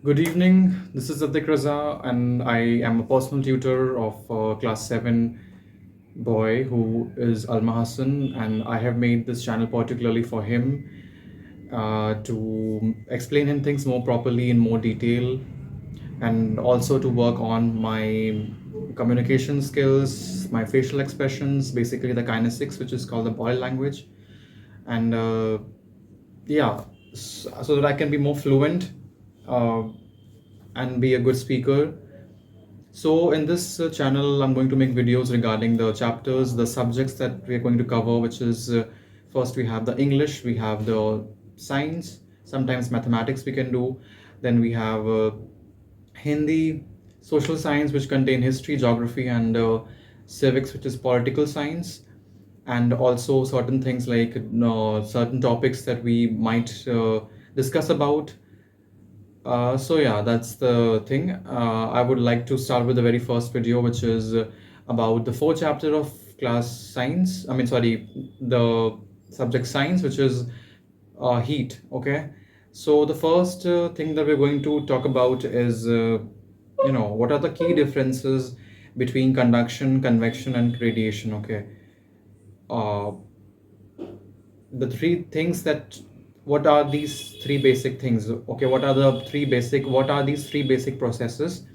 Good evening. This is Adik Raza, and I am a personal tutor of a class 7 boy who is Alma Hassan, and I have made this channel particularly for him to explain him things more properly in more detail, and also to work on my communication skills, my facial expressions, basically the kinesics, which is called the body language, and yeah, so that I can be more fluent uh, and be a good speaker. So in this channel, I'm going to make videos regarding the chapters, the subjects that we are going to cover, which is first we have the English, we have the science, sometimes mathematics we can do. Then we have Hindi, social science, which contain history, geography, and civics, which is political science, and also certain things like certain topics that we might discuss about. So yeah, that's the thing. I would like to start with the very first video, which is about the fourth chapter of class science. I mean, sorry, the subject science, which is heat. Okay. So the first thing that we're going to talk about is, what are the key differences between conduction, convection, and radiation. Okay. Uh, the three things that what are these three basic things, okay, what are these three basic processes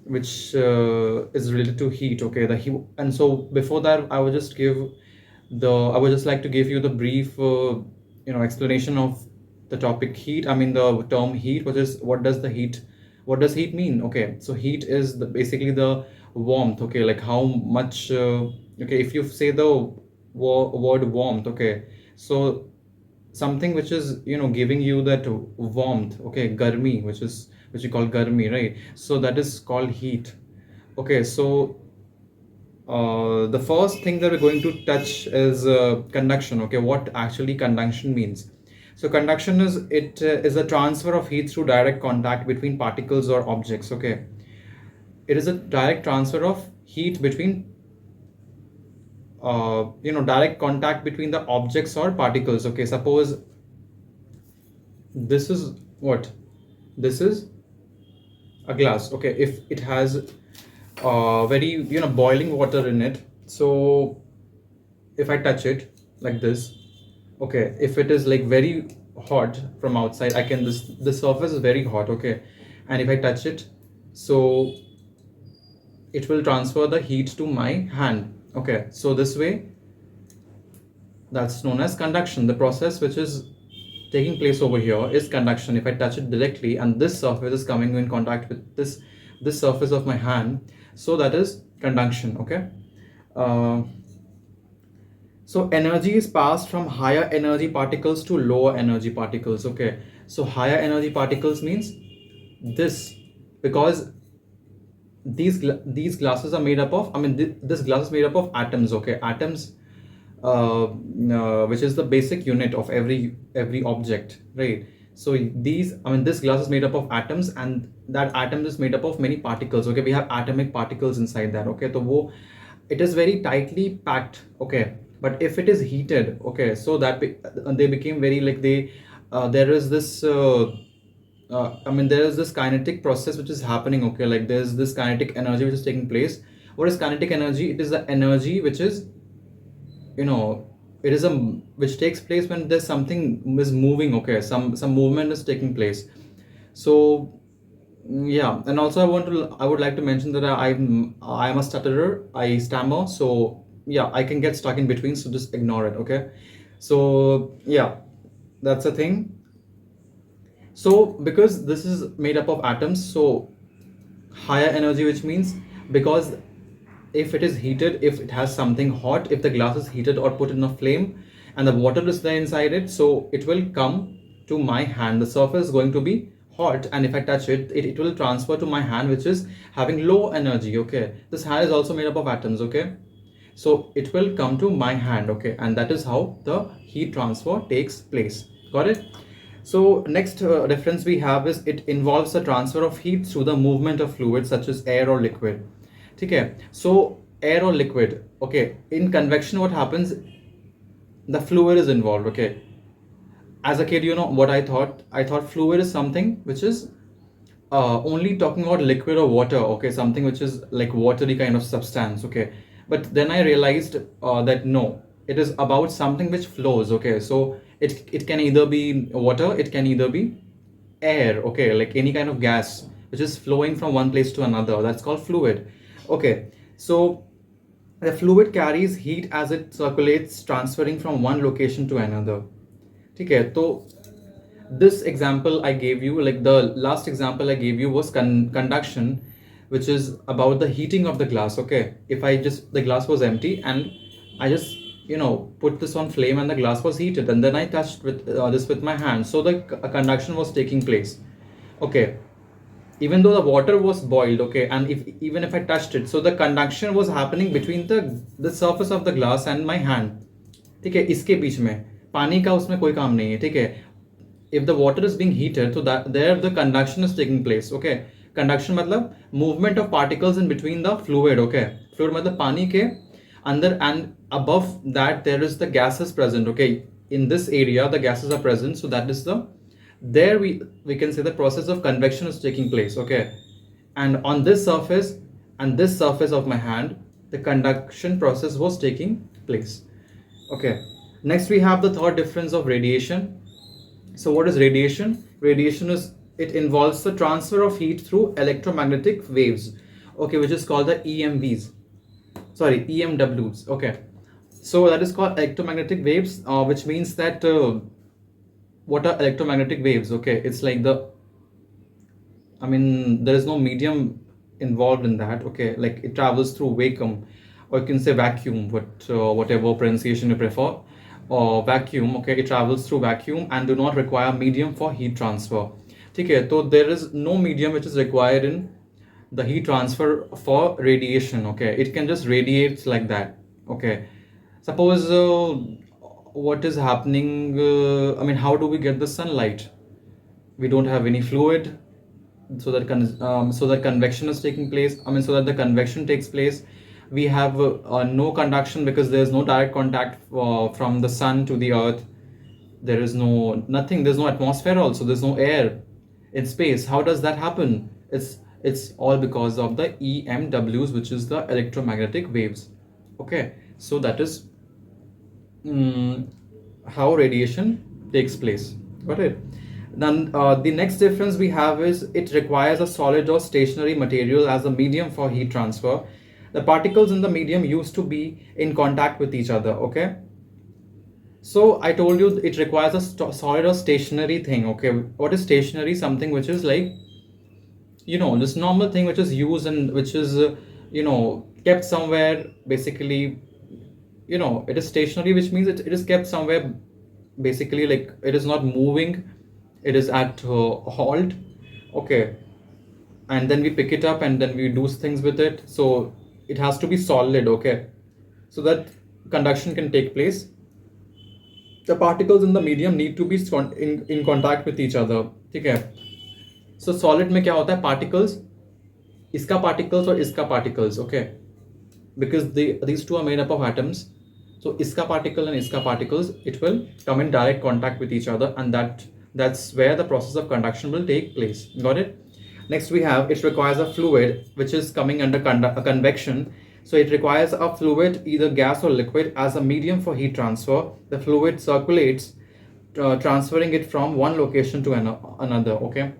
which is related to heat, okay, the heat. And so before that, I would just like to give you the brief explanation of the topic heat. I mean the term heat, which is what does heat mean. Okay, so heat is basically the warmth, okay, like how much okay, if you say the word warmth, okay, so something which is giving you that warmth, okay, garmi, which you call garmi, right? So that is called heat. Okay, so the first thing that we're going to touch is conduction. Okay, what actually conduction means. So conduction is a transfer of heat through direct contact between particles or objects. Okay, it is a direct transfer of heat between direct contact between the objects or particles. Okay, suppose this is what this is a glass. Okay, if it has very boiling water in it, so if I touch it like this, okay, if it is like very hot from outside, I can this surface is very hot, okay, and if I touch it, so it will transfer the heat to my hand. Okay, so this way, that's known as conduction. The process which is taking place over here is conduction. If I touch it directly and this surface is coming in contact with this surface of my hand, so that is conduction. Okay, uh, so energy is passed from higher energy particles to lower energy particles. Okay, so higher energy particles means this, because these glasses are made up of, I mean this glass is made up of atoms. Okay, atoms, which is the basic unit of every object, right? So these, I mean this glass is made up of atoms, and that atom is made up of many particles. Okay, we have atomic particles inside that. Okay, so it is very tightly packed. Okay, but if it is heated, okay, so that they became very like they there is this I mean there is this kinetic process which is happening. Okay, like there's this kinetic energy which is taking place. What is kinetic energy? It is the energy which is, you know it is a which takes place when there's something is moving. Okay, some movement is taking place. So yeah, and also I would like to mention that I'm a stutterer, I stammer, so yeah, I can get stuck in between, so just ignore it. Okay, so yeah, that's the thing. So because this is made up of atoms, so higher energy, which means, because if it is heated, if it has something hot, if the glass is heated or put in a flame and the water is there inside it, so it will come to my hand. The surface is going to be hot, and if I touch it, it will transfer to my hand, which is having low energy. Okay, this hand is also made up of atoms. Okay, so it will come to my hand. Okay, and that is how the heat transfer takes place. Got it? So next reference we have is, it involves the transfer of heat through the movement of fluids such as air or liquid. Okay, so air or liquid. Okay, in convection what happens, the fluid is involved. Okay, as a kid, you know what I thought? I thought fluid is something which is only talking about liquid or water, okay, something which is like watery kind of substance, okay. But then I realized that no, it is about something which flows, okay. So it can either be water, it can either be air, okay, like any kind of gas which is flowing from one place to another. That's called fluid, okay. So the fluid carries heat as it circulates, transferring from one location to another. Okay, so this example I gave you, like the last example I gave you was conduction, which is about the heating of the glass. Okay, if I just, the glass was empty and I just, you know, put this on flame and the glass was heated, and then I touched with this with my hand, so the conduction was taking place. Okay, even though the water was boiled, okay, and if even if I touched it, so the conduction was happening between the surface of the glass and my hand. ठीक है, इसके बीच में पानी का उसमें कोई काम नहीं है, ठीक है. If the water is being heated, so that there the conduction is taking place, okay. Conduction मतलब movement of particles in between the fluid, okay. Fluid मतलब पानी के अंदर, and above that there is the gases present, okay. In this area the gases are present, so that is the, there we can say the process of convection is taking place, okay. And on this surface and this surface of my hand, the conduction process was taking place, okay. Next we have the third difference of radiation. So what is radiation? Radiation is, it involves the transfer of heat through electromagnetic waves, okay, which is called the EMWs, sorry, EMWs, okay. So that is called electromagnetic waves, which means that what are electromagnetic waves? Okay, it's like the, I mean, there is no medium involved in that, okay. Like it travels through vacuum, or you can say vacuum, whatever pronunciation you prefer, or vacuum, okay. It travels through vacuum and do not require medium for heat transfer. Okay, so there is no medium which is required in the heat transfer for radiation, okay. It can just radiate like that, okay. Suppose what is happening, I mean, how do we get the sunlight? We don't have any fluid, so that so that convection is taking place, I mean, so that the convection takes place. We have no conduction because there's no direct contact from the sun to the earth. There is no nothing, there's no atmosphere, also there's no air in space. How does that happen? It's all because of the EMWs, which is the electromagnetic waves, okay. So that is how radiation takes place. Got it? Then the next difference we have is it requires a solid or stationary material as a medium for heat transfer. The particles in the medium used to be in contact with each other, okay. So I told you it requires a solid or stationary thing, okay. What is stationary? Something which is like, you know, this normal thing which is used and which is you know, kept somewhere, basically. You know, it is stationary, which means it is kept somewhere, basically, like it is not moving, it is at halt, okay. And then we pick it up and then we do things with it, so it has to be solid, okay, so that conduction can take place. The particles in the medium need to be in contact with each other, okay. So solid में क्या होता है? Particles, इसका particles और इसका particles, okay, because these two are made up of atoms. So iska particle and iska particles, it will come in direct contact with each other, and that's where the process of conduction will take place. Got it? Next we have, it requires a fluid which is coming under convection. So it requires a fluid, either gas or liquid, as a medium for heat transfer. The fluid circulates, transferring it from one location to another, okay.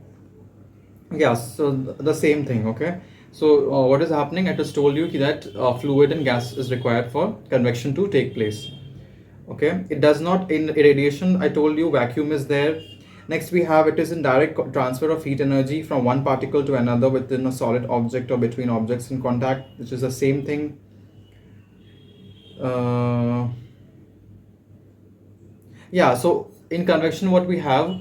Yeah, so the same thing, okay. So what is happening? I just told you that fluid and gas is required for convection to take place, okay. It does not in irradiation. I told you vacuum is there. Next we have, it is in direct transfer of heat energy from one particle to another within a solid object or between objects in contact, which is the same thing. Yeah, so in convection what we have,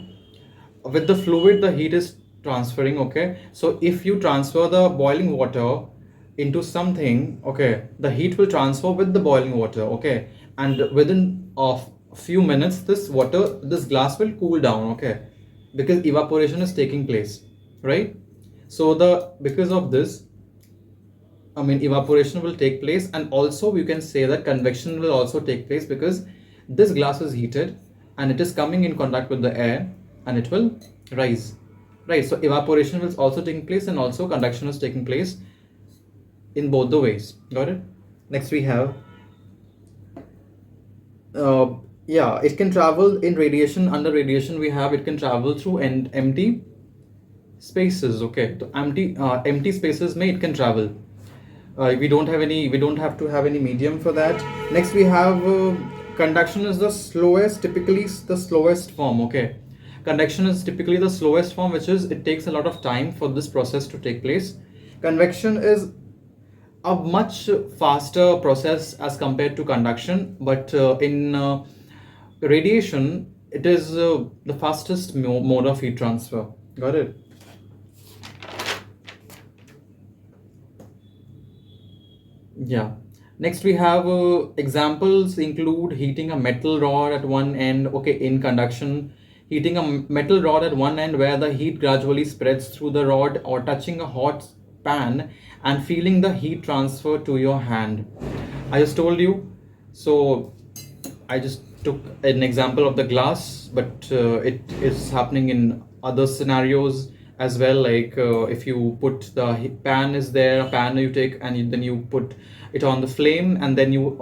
with the fluid the heat is transferring, okay. So if you transfer the boiling water into something, okay, the heat will transfer with the boiling water, okay, and within a few minutes this glass will cool down, okay, because evaporation is taking place, right. So because of this, I mean, evaporation will take place, and also we can say that convection will also take place because this glass is heated and it is coming in contact with the air, and it will rise. Right, so evaporation will also taking place, and also conduction is taking place in both the ways. Got it? Next we have, uh, yeah, it can travel in radiation. Under radiation we have, it can travel through empty spaces. Okay, so empty spaces may it can travel. We don't have to have any medium for that. Next we have, conduction is the slowest, typically the slowest form. Okay, conduction is typically the slowest form, which is it takes a lot of time for this process to take place. Convection is a much faster process as compared to conduction, but in radiation it is the fastest mode of heat transfer. Got it? Yeah. Next we have, examples include heating a metal rod at one end. Okay, in conduction, heating a metal rod at one end where the heat gradually spreads through the rod, or touching a hot pan and feeling the heat transfer to your hand. I just told you. So I just took an example of the glass, but it is happening in other scenarios as well. Like, if you put the pan is there, a pan you take, and then you put it on the flame, and then you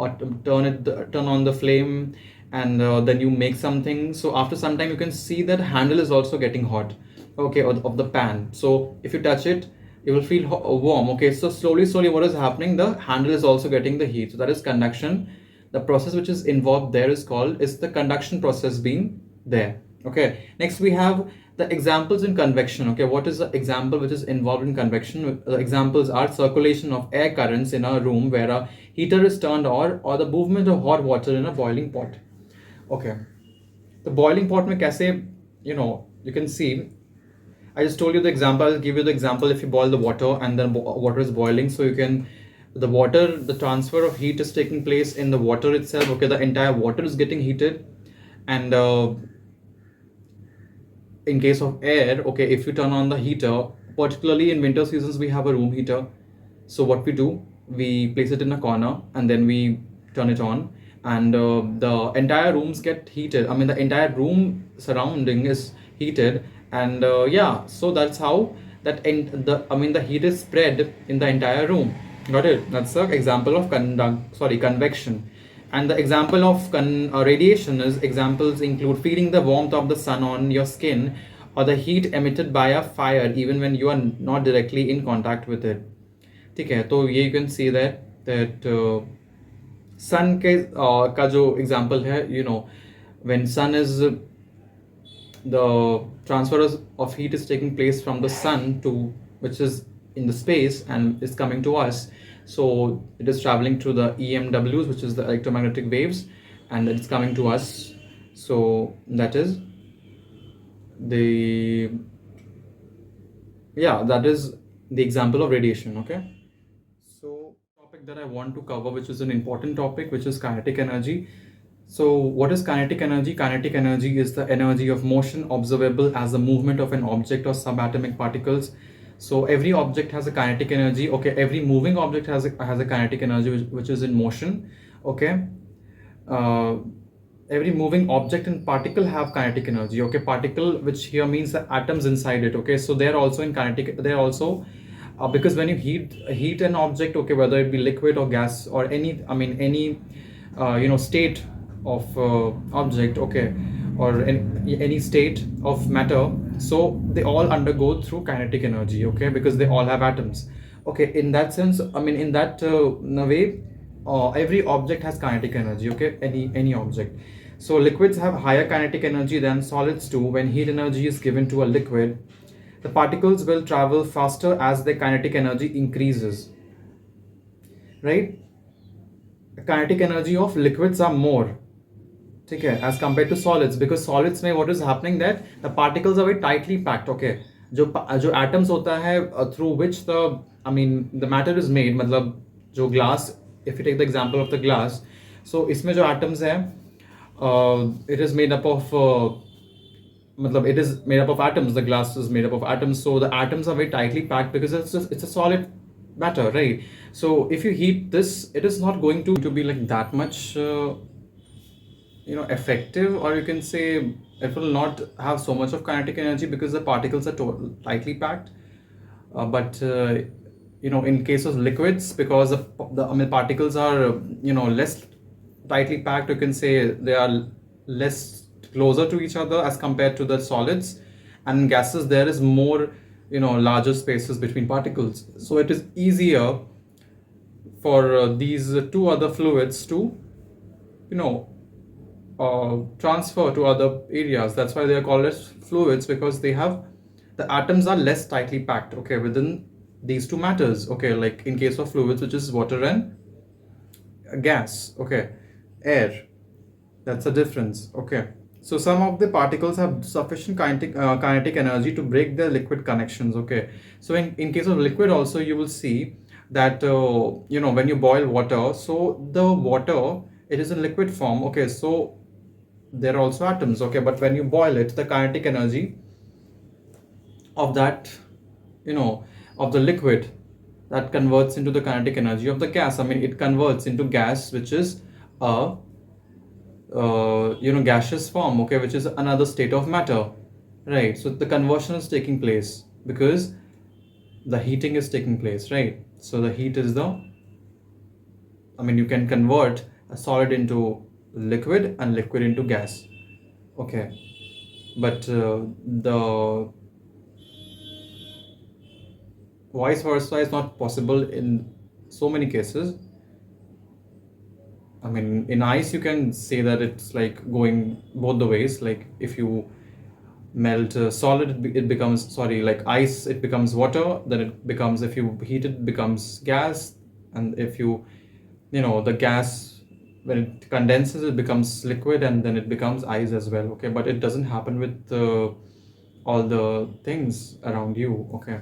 turn on the flame, and then you make something. So after some time, you can see that handle is also getting hot. Okay, of the pan. So if you touch it, you will feel warm. Okay, so slowly, what is happening? The handle is also getting the heat. So that is conduction. The process which is involved there is the conduction process being there. Okay, next we have the examples in convection. Okay, what is the example which is involved in convection? The examples are circulation of air currents in a room where a heater is turned, or the movement of hot water in a boiling pot. Okay, the boiling pot में कैसे, you can see, I just told you the example. I'll give you the example. If you boil the water and then water is boiling, so you can, the transfer of heat is taking place in the water itself. Okay, the entire water is getting heated, and in case of air, okay, if you turn on the heater, particularly in winter seasons, we have a room heater. So what we do, we place it in a corner, and then we turn it on, and the entire rooms get heated. I mean, the entire room surrounding is heated, and yeah, so that's how the heat is spread in the entire room. Got it? That's the example of convection. And the example of radiation is, examples include feeling the warmth of the sun on your skin, or the heat emitted by a fire even when you are not directly in contact with it. ठीक है, तो ये you can see that sun के का जो example है, when sun is, the transfer of heat is taking place from the sun to, which is in the space and is coming to us. So it is traveling through the EMWs, which is the electromagnetic waves, and it's coming to us. So that is the example of radiation. Okay, so topic that I want to cover, which is an important topic, which is kinetic energy. So what is kinetic energy? Kinetic energy is the energy of motion observable as the movement of an object or subatomic particles. So every object has a kinetic energy. Okay, every moving object has a kinetic energy, which is in motion. Okay, uh, every moving object and particle have kinetic energy. Okay, particle, which here means the atoms inside it. Okay, so they're also in kinetic. They're also, because when you heat an object, okay, whether it be liquid or gas or any state of object, okay, or any state of matter, so they all undergo through kinetic energy. Okay, because they all have atoms. Okay, in that sense, in that way, every object has kinetic energy. Okay, any object. So liquids have higher kinetic energy than solids do. When heat energy is given to a liquid, the particles will travel faster as their kinetic energy increases. Right, the kinetic energy of liquids are more, okay, as compared to solids, because solids में what is happening, that the particles are very tightly packed. Okay, जो atoms होता है, through which the matter is made, मतलब जो glass, if you take the example of the glass, so इसमें जो atoms है, it is made up of it is made up of atoms. The glass is made up of atoms, so the atoms are very tightly packed because it's a solid matter, right? So if you heat this, it is not going to be like that much effective, or you can say it will not have so much of kinetic energy because the particles are tightly packed. But in case of liquids, because the I mean, particles are less tightly packed, you can say they are less closer to each other as compared to the solids. And in gases there is more larger spaces between particles, so it is easier for these two other fluids to you know transfer to other areas. That's why they are called as fluids, because the atoms are less tightly packed, okay, within these two matters. Okay, like in case of fluids, which is water and gas, okay, air. That's the difference, okay. So some of the particles have sufficient kinetic energy to break their liquid connections, okay. So in case of liquid also, you will see that when you boil water, so the water, it is in liquid form, okay. So there are also atoms, okay, but when you boil it, the kinetic energy of that you know of the liquid, that converts into the kinetic energy of the gas. I mean, it converts into gas, which is a gaseous form, okay, which is another state of matter, right? So the conversion is taking place because the heating is taking place, right? So the heat is the I mean, you can convert a solid into liquid and liquid into gas, okay. But the vice versa is not possible in so many cases. I mean, in ice, you can say that it's like going both the ways. Like if you melt solid, it becomes, sorry, like ice, it becomes water. Then it becomes, if you heat it, becomes gas. And if the gas, when it condenses, it becomes liquid, and then it becomes ice as well. Okay, but it doesn't happen with all the things around you. Okay.